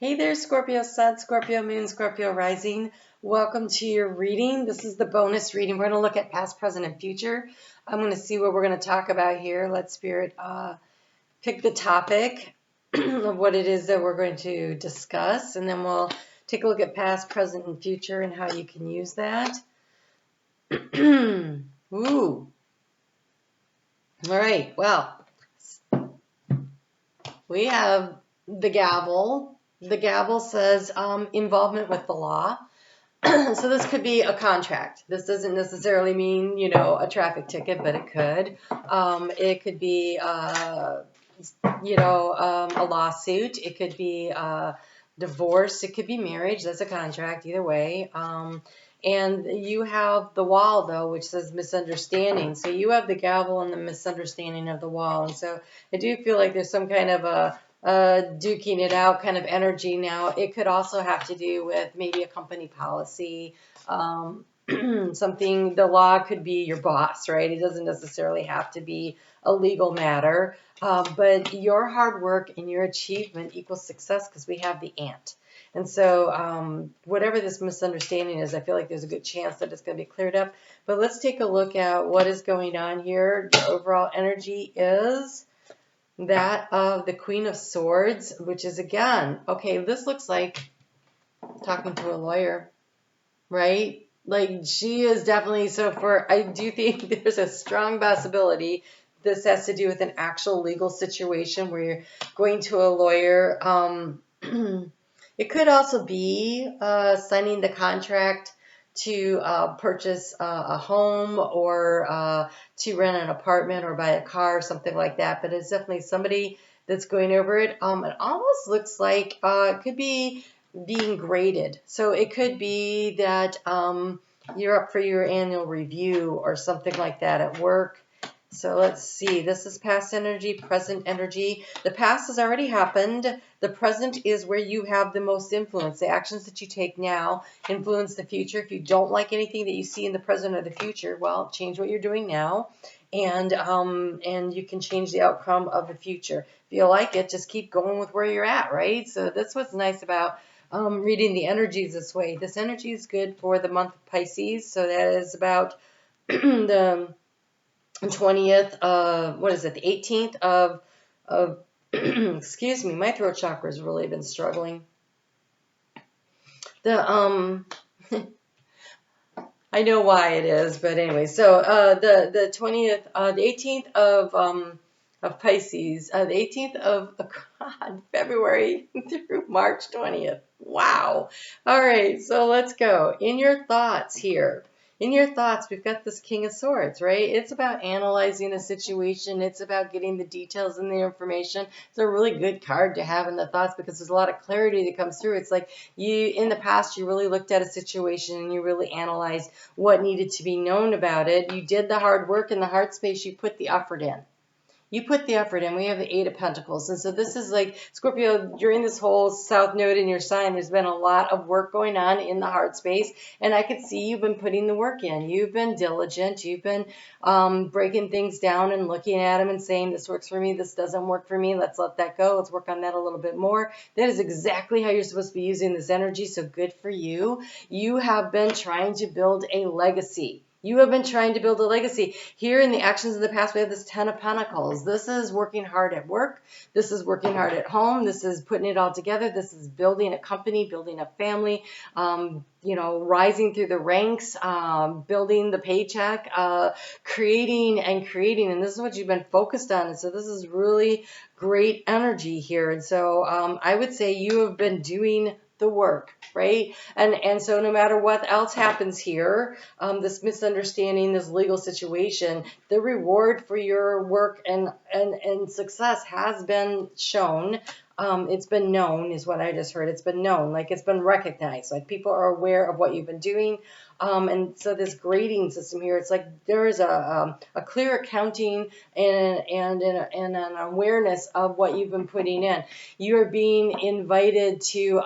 Hey there, Scorpio Sun, Scorpio Moon, Scorpio Rising. Welcome to your reading. This is the bonus reading. We're going to look at past, present, and future. I'm going to see what we're going to talk about here. Let Spirit pick the topic of what it is that we're going to discuss, and then we'll take a look at past, present, and future and how you can use that. Ooh. All right. Well, we have the gavel. The gavel says involvement with the law. So this could be a contract. This doesn't necessarily mean, a traffic ticket, but it could. It could be, a lawsuit. It could be divorce. It could be marriage. That's a contract, either way. And you have the wall, though, which says misunderstanding. So you have the gavel and the misunderstanding of the wall. And so I do feel like there's some kind of a duking it out kind of energy now. It could also have to do with maybe a company policy, something. The law could be your boss, right? It doesn't necessarily have to be a legal matter, but your hard work and your achievement equals success because we have the ant. And so whatever this misunderstanding is, I feel like there's a good chance that it's going to be cleared up. But let's take a look at what is going on here. The overall energy is that of the Queen of Swords, which is, again, okay, this looks like talking to a lawyer, right? Like, she is definitely, I do think there's a strong possibility this has to do with an actual legal situation where you're going to a lawyer. It could also be signing the contract to purchase a home or to rent an apartment or buy a car or something like that. But it's definitely somebody that's going over it. It almost looks like it could be being graded. So it could be that you're up for your annual review or something like that at work. So let's see, this is past energy, present energy. The past has already happened. The present is where you have the most influence. The actions that you take now influence the future. If you don't like anything that you see in the present or the future, well, change what you're doing now, and you can change the outcome of the future. If you like it, just keep going with where you're at, right? So that's what's nice about reading the energies this way. This energy is good for the month of Pisces, so that is about the 20th, the 18th of excuse me, my throat chakra has really been struggling. The I know why it is, but anyway, so the 20th, the 18th of Pisces, the 18th of February through March 20th. Wow. All right, so let's go. In your thoughts here. In your thoughts, we've got this King of Swords, right? It's about analyzing a situation. It's about getting the details and the information. It's a really good card to have in the thoughts because there's a lot of clarity that comes through. It's like in the past, you really looked at a situation and you really analyzed what needed to be known about it. You did the hard work in the heart space. You put the effort in. You put the effort in. We have the Eight of Pentacles. And so this is like, Scorpio, during this whole South Node in your sign, there's been a lot of work going on in the heart space. And I could see you've been putting the work in. You've been diligent. You've been breaking things down and looking at them and saying, this works for me. This doesn't work for me. Let's let that go. Let's work on that a little bit more. That is exactly how you're supposed to be using this energy. So good for you. You have been trying to build a legacy. You have been trying to build a legacy. Here in the actions of the past, we have this Ten of Pentacles. This is working hard at work. This is working hard at home. This is putting it all together. This is building a company, building a family, rising through the ranks, building the paycheck, creating. And this is what you've been focused on. And so this is really great energy here. And so I would say you have been doing the work, right? And so no matter what else happens here, this misunderstanding, this legal situation, the reward for your work and success has been shown. It's been known, is what I just heard. It's been known, like it's been recognized, like people are aware of what you've been doing. And so this grading system here, it's like there is a clear accounting and an awareness of what you've been putting in. You are being invited to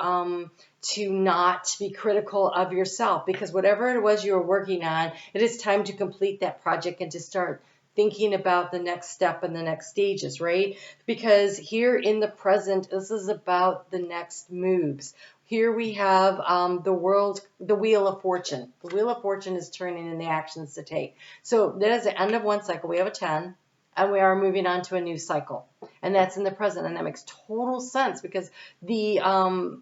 not be critical of yourself, because whatever it was you were working on, it is time to complete that project and to start thinking about the next step and the next stages, right? Because here in the present, this is about the next moves. Here we have the Wheel of Fortune. The Wheel of Fortune is turning in the actions to take. So that is the end of one cycle. We have a 10, and we are moving on to a new cycle. And that's in the present, and that makes total sense because the South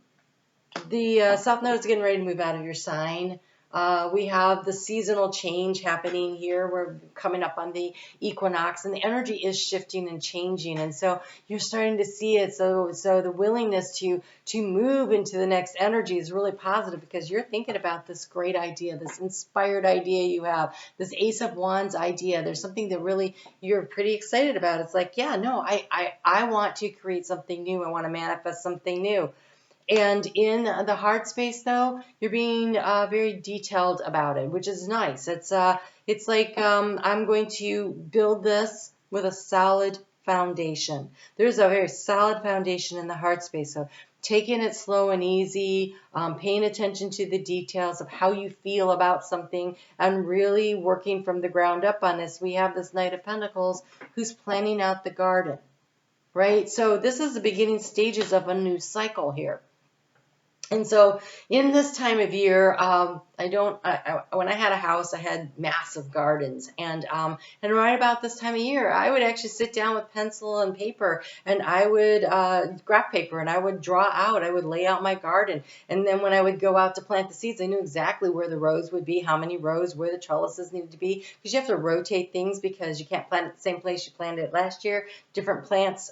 Node is getting ready to move out of your sign. We have the seasonal change happening here. We're coming up on the equinox, and the energy is shifting and changing, and so you're starting to see it. So the willingness to move into the next energy is really positive because you're thinking about this great idea, this inspired idea you have, this Ace of Wands idea. There's something that really you're pretty excited about. It's like, yeah, no, I want to create something new. I want to manifest something new. And in the heart space, though, you're being very detailed about it, which is nice. It's like I'm going to build this with a solid foundation. There's a very solid foundation in the heart space. So taking it slow and easy, paying attention to the details of how you feel about something, and really working from the ground up on this. We have this Knight of Pentacles who's planning out the garden, right? So this is the beginning stages of a new cycle here. And so in this time of year, when I had a house, I had massive gardens. And right about this time of year, I would actually sit down with pencil and paper, and I would graph paper, and I would draw out, I would lay out my garden. And then when I would go out to plant the seeds, I knew exactly where the rows would be, how many rows, where the trellises needed to be, because you have to rotate things because you can't plant it the same place you planted it last year. Different plants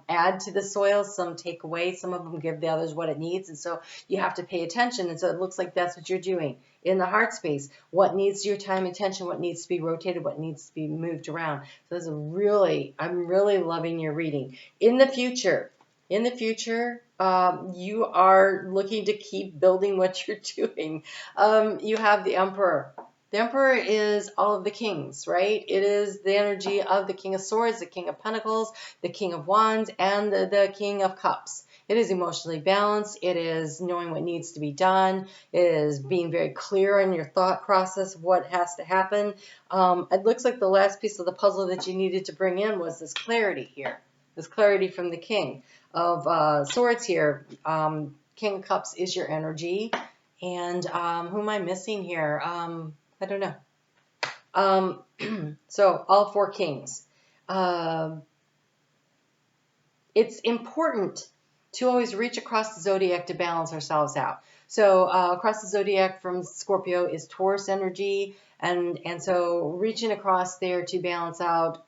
add to the soil, some take away, some of them give the others what it needs. And so you have to pay attention. And so it looks like that's what you're doing in the heart space. What needs your time and attention, what needs to be rotated, what needs to be moved around. So this is I'm really loving your reading. In the future, you are looking to keep building what you're doing. You have the Emperor. The Emperor is all of the kings, right? It is the energy of the King of Swords, the King of Pentacles, the King of Wands, and the King of Cups. It is emotionally balanced. It is knowing what needs to be done. It is being very clear in your thought process of what has to happen. It looks like the last piece of the puzzle that you needed to bring in was this clarity here, this clarity from the King of Swords here. King of Cups is your energy. And who am I missing here? I don't know. So all four kings. It's important to always reach across the zodiac to balance ourselves out. So across the zodiac from Scorpio is Taurus energy, and so reaching across there to balance out.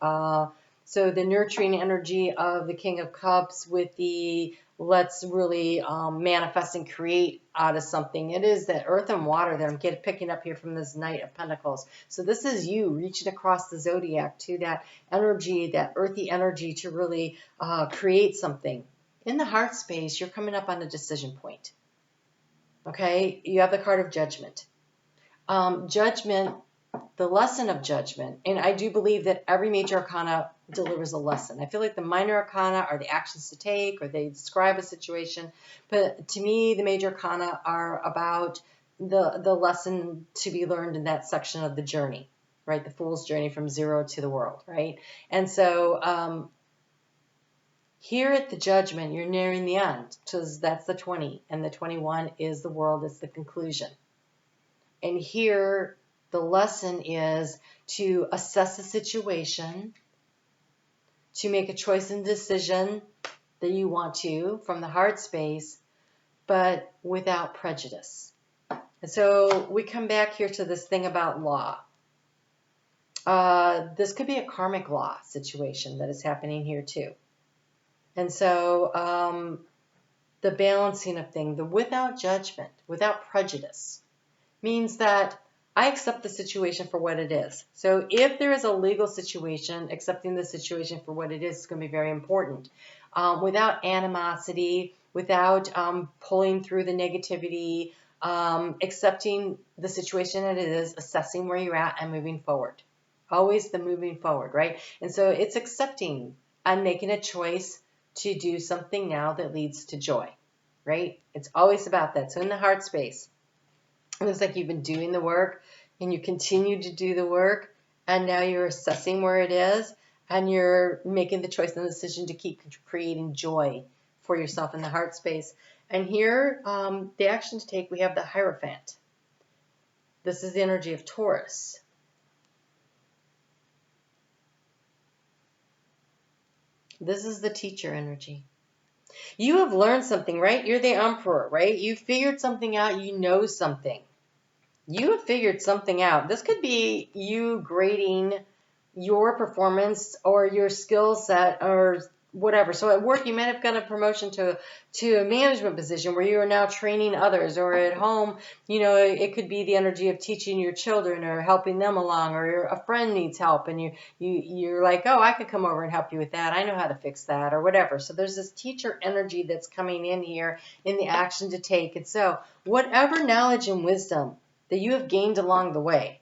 So the nurturing energy of the King of Cups with the let's really manifest and create out of something. It is that earth and water that I'm picking up here from this Knight of Pentacles. So this is you reaching across the zodiac to that energy, that earthy energy to really create something. In the heart space, you're coming up on a decision point. Okay, you have the card of Judgment. Judgment, the lesson of judgment, and I do believe that every major arcana delivers a lesson. I feel like the minor arcana are the actions to take, or they describe a situation, but to me, the major arcana are about the lesson to be learned in that section of the journey, right? The fool's journey from zero to the world, right? And so here at the Judgment, you're nearing the end, because that's the 20, and the 21 is the world, it's the conclusion. And here, the lesson is to assess the situation, to make a choice and decision that you want to from the heart space, but without prejudice. And so we come back here to this thing about law. This could be a karmic law situation that is happening here too. And so the balancing of things, the without judgment, without prejudice, means that I accept the situation for what it is. So if there is a legal situation, accepting the situation for what it is going to be very important. Without animosity, without pulling through the negativity, accepting the situation that it is, assessing where you're at and moving forward. Always the moving forward, right? And so it's accepting and making a choice to do something now that leads to joy, right? It's always about that. So in the heart space, it looks like you've been doing the work and you continue to do the work, and now you're assessing where it is, and you're making the choice and the decision to keep creating joy for yourself in the heart space. And here, the action to take, we have the Hierophant. This is the energy of Taurus. This is the teacher energy. You have learned something, right? You're the emperor, right? You figured something out. You know something. You have figured something out. This could be you grading your performance or your skill set or whatever. So at work, you might have gotten a promotion to a management position where you are now training others, or at home, you know, it could be the energy of teaching your children or helping them along, or a friend needs help and you're like, oh, I could come over and help you with that. I know how to fix that, or whatever. So there's this teacher energy that's coming in here in the action to take. And so whatever knowledge and wisdom that you have gained along the way,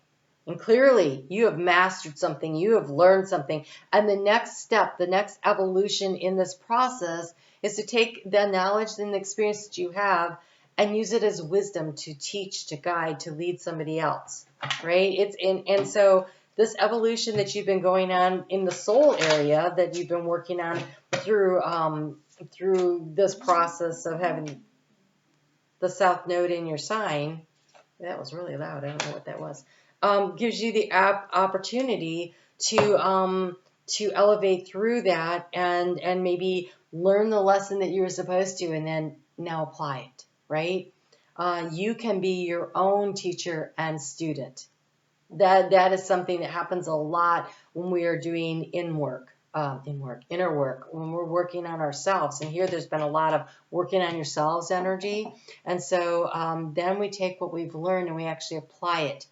and clearly you have mastered something, you have learned something, and the next step, the next evolution in this process is to take the knowledge and the experience that you have and use it as wisdom to teach, to guide, to lead somebody else, right? And so this evolution that you've been going on in the soul area that you've been working on through this process of having the South Node in your sign. That was really loud. I don't know what that was. Gives you the opportunity to elevate through that and maybe learn the lesson that you were supposed to, and then now apply it, right? You can be your own teacher and student. That is something that happens a lot when we are doing inner work, when we're working on ourselves. And here there's been a lot of working on yourselves energy. And so then we take what we've learned and we actually apply it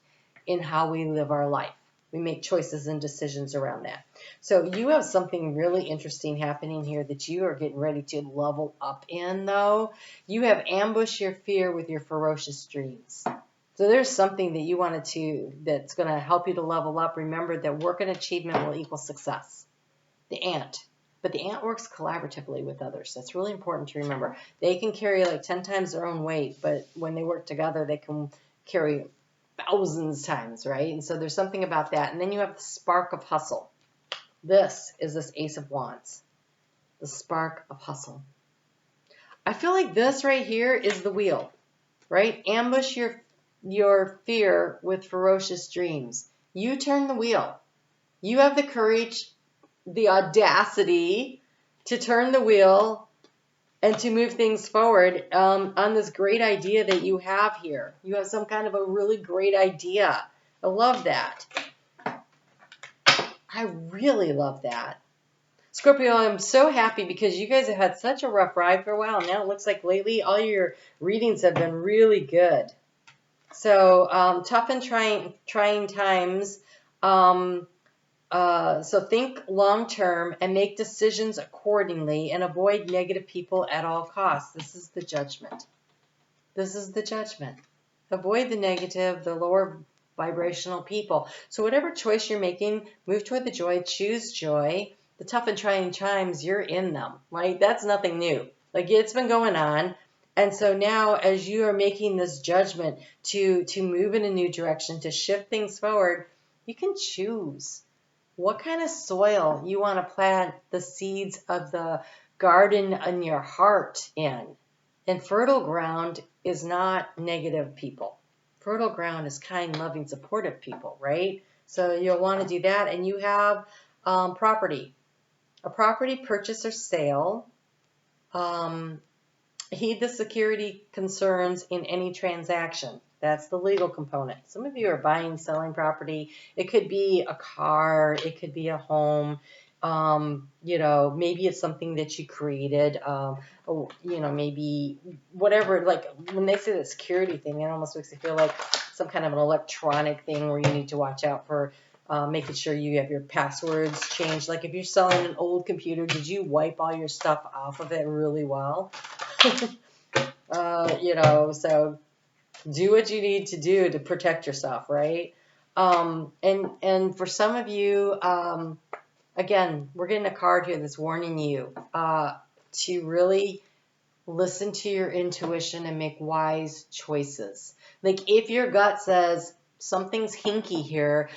in how we live our life. We make choices and decisions around that. So you have something really interesting happening here that you are getting ready to level up in, though. You have ambushed your fear with your ferocious dreams. So there's something that you wanted that's going to help you to level up. Remember that work and achievement will equal success. The ant. But the ant works collaboratively with others. That's really important to remember. They can carry like 10 times their own weight, but when they work together, they can carry thousands times, right? And so there's something about that. And then you have the spark of hustle. This is this Ace of Wands. The spark of hustle. I feel like this right here is the wheel, right? Ambush your fear with ferocious dreams. You turn the wheel. You have the courage, the audacity to turn the wheel and to move things forward on this great idea that you have here. You have some kind of a really great idea. I love that. I really love that. Scorpio, I'm so happy because you guys have had such a rough ride for a while. Now it looks like lately all your readings have been really good. So tough and trying times. So think long-term and make decisions accordingly and avoid negative people at all costs. This is the judgment. This is the judgment. Avoid the negative, the lower vibrational people. So whatever choice you're making, move toward the joy, choose joy. The tough and trying times, you're in them, right? That's nothing new. Like it's been going on. And so now as you are making this judgment to move in a new direction, to shift things forward, you can choose what kind of soil you want to plant the seeds of the garden in your heart in. And fertile ground is not negative people. Fertile ground is kind, loving, supportive people, right? So you'll want to do that. And you have property. A property purchase or sale. Heed the security concerns in any transaction. That's the legal component. Some of you are buying, selling property. It could be a car. It could be a home. Maybe it's something that you created. Maybe whatever. Like when they say the security thing, it almost makes it feel like some kind of an electronic thing where you need to watch out for making sure you have your passwords changed. Like if you're selling an old computer, did you wipe all your stuff off of it really well? So do what you need to do to protect yourself, right? And for some of you, again, we're getting a card here that's warning you to really listen to your intuition and make wise choices. Like if your gut says Something's hinky here.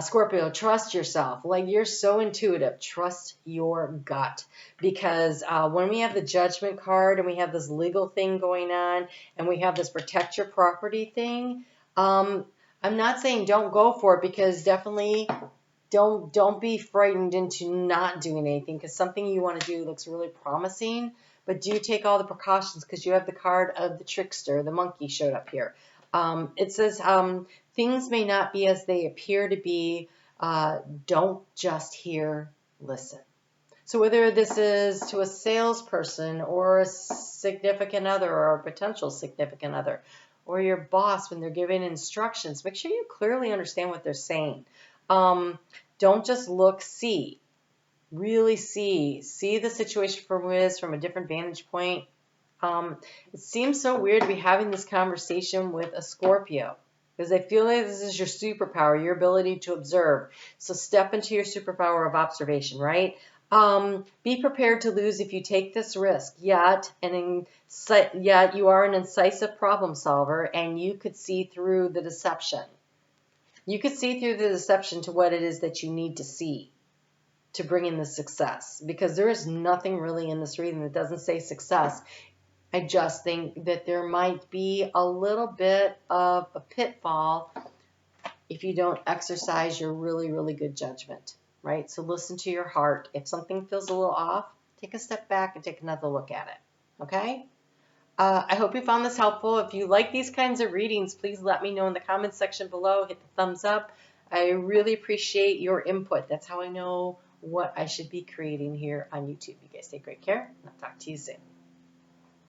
Scorpio, trust yourself. Like, you're so intuitive. Trust your gut. Because when we have the Judgment card and we have this legal thing going on and we have this protect your property thing, I'm not saying don't go for it, because definitely don't be frightened into not doing anything, because something you want to do looks really promising. But do take all the precautions, because you have the card of the trickster. The monkey showed up here. It says things may not be as they appear to be. Don't just hear, listen. So whether this is to a salesperson or a significant other or a potential significant other or your boss when they're giving instructions, make sure you clearly understand what they're saying. Don't just look, see. Really see the situation for what it is from a different vantage point. It seems so weird to be having this conversation with a Scorpio, because I feel like this is your superpower, your ability to observe. So step into your superpower of observation, right? Be prepared to lose if you take this risk, yet you are an incisive problem solver, and you could see through the deception. You could see through the deception to what it is that you need to see to bring in the success, because there is nothing really in this reading that doesn't say success. I just think that there might be a little bit of a pitfall if you don't exercise your really, really good judgment, right? So listen to your heart. If something feels a little off, take a step back and take another look at it, okay? I hope you found this helpful. If you like these kinds of readings, please let me know in the comments section below. Hit the thumbs up. I really appreciate your input. That's how I know what I should be creating here on YouTube. You guys take great care, and I'll talk to you soon.